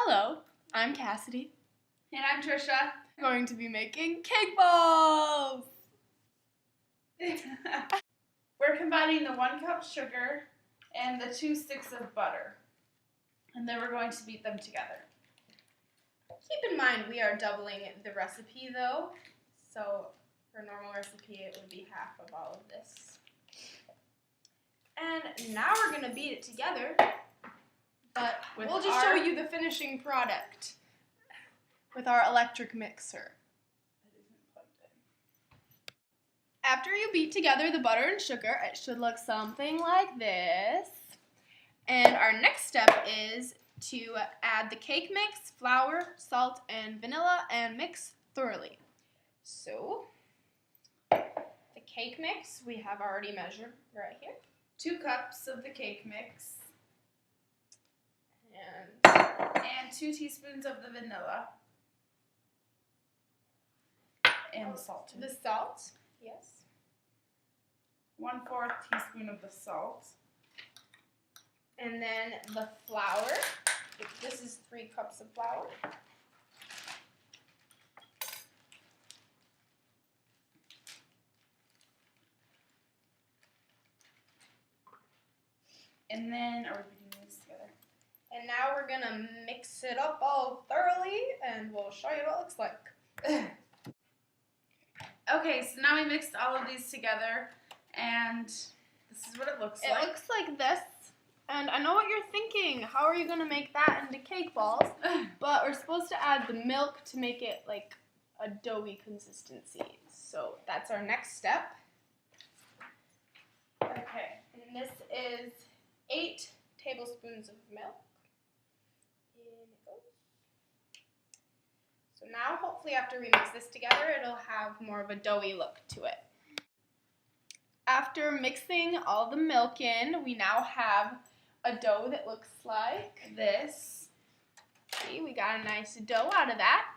Hello, I'm Kassidy. And I'm Trisha. We're going to be making cake balls! We're combining the 1 cup sugar and the 2 sticks of butter. And then we're going to beat them together. Keep in mind we are doubling the recipe though, so for a normal recipe it would be half of all of this. And now we're going to beat it together, but we'll just show you the finishing product with our electric mixer. After you beat together the butter and sugar, it should look something like this. And our next step is to add the cake mix, flour, salt, and vanilla, and mix thoroughly. So, the cake mix we have already measured right here. 2 cups of the cake mix. And 2 teaspoons of the vanilla. And the salt. The salt, yes. 1/4 teaspoon of the salt. And then the flour. This is 3 cups of flour. And then, are we putting these together? And now we're going to mix it up all thoroughly, and we'll show you what it looks like. Okay, so now we mixed all of these together, and this is what it looks like. It looks like this, and I know what you're thinking. How are you going to make that into cake balls? But we're supposed to add the milk to make it like a doughy consistency. So that's our next step. Okay. And this is 8 tablespoons of milk. In it goes. So now, hopefully after we mix this together, it'll have more of a doughy look to it. After mixing all the milk in, we now have a dough that looks like this. See, we got a nice dough out of that.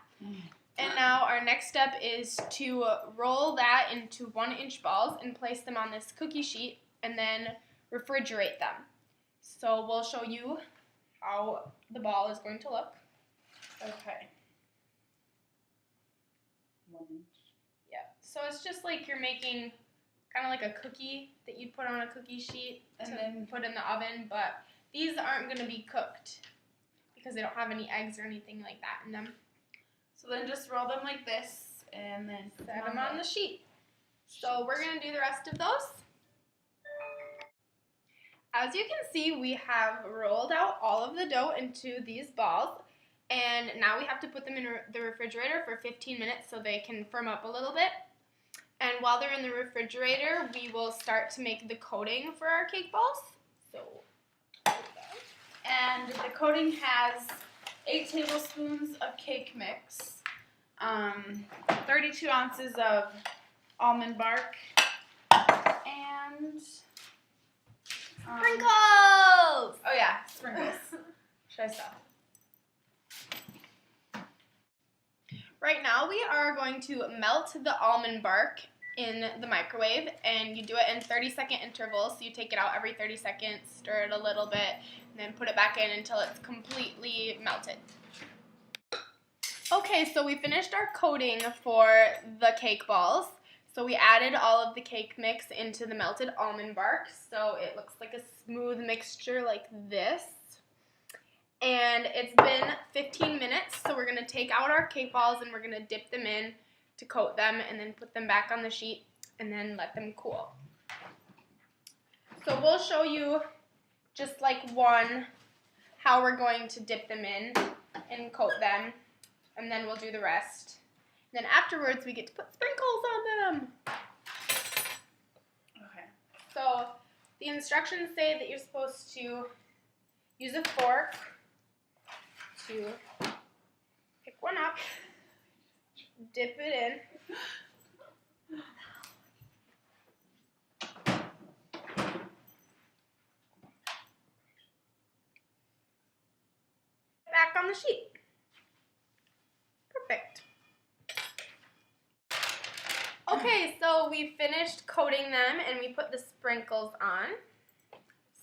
And now our next step is to roll that into 1-inch balls and place them on this cookie sheet and then refrigerate them. So we'll show you how the ball is going to look. Okay. 1 inch. Yeah, so it's just like you're making kind of like a cookie that you'd put on a cookie sheet and then put in the oven, but these aren't going to be cooked because they don't have any eggs or anything like that in them. So then just roll them like this and then set them on the sheet. So we're going to do the rest of those. As you can see, we have rolled out all of the dough into these balls, and now we have to put them in the refrigerator for 15 minutes so they can firm up a little bit. And while they're in the refrigerator, we will start to make the coating for our cake balls. So, and the coating has 8 tablespoons of cake mix, 32 ounces of almond bark, and sprinkles! Oh yeah, sprinkles. Should I stop? Right now we are going to melt the almond bark in the microwave, and you do it in 30-second intervals. So you take it out every 30 seconds, stir it a little bit, and then put it back in until it's completely melted. Okay, so we finished our coating for the cake balls. So we added all of the cake mix into the melted almond bark, so it looks like a smooth mixture like this. And it's been 15 minutes, so we're going to take out our cake balls and we're going to dip them in to coat them and then put them back on the sheet and then let them cool. So we'll show you just like one how we're going to dip them in and coat them, and then we'll do the rest. Then afterwards, we get to put sprinkles on them. Okay. So the instructions say that you're supposed to use a fork to pick one up, dip it in, back on the sheet. Perfect. Okay, so we finished coating them and we put the sprinkles on.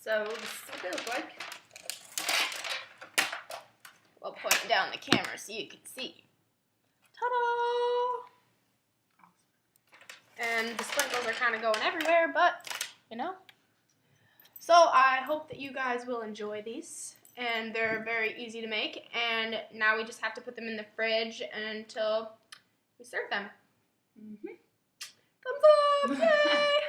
So this is what they look like. We'll put point down the camera so you can see. Ta-da! And the sprinkles are kind of going everywhere, but, you know. So I hope that you guys will enjoy these. And they're very easy to make. And now we just have to put them in the fridge until we serve them. Mm-hmm. Thumbs up! Yay!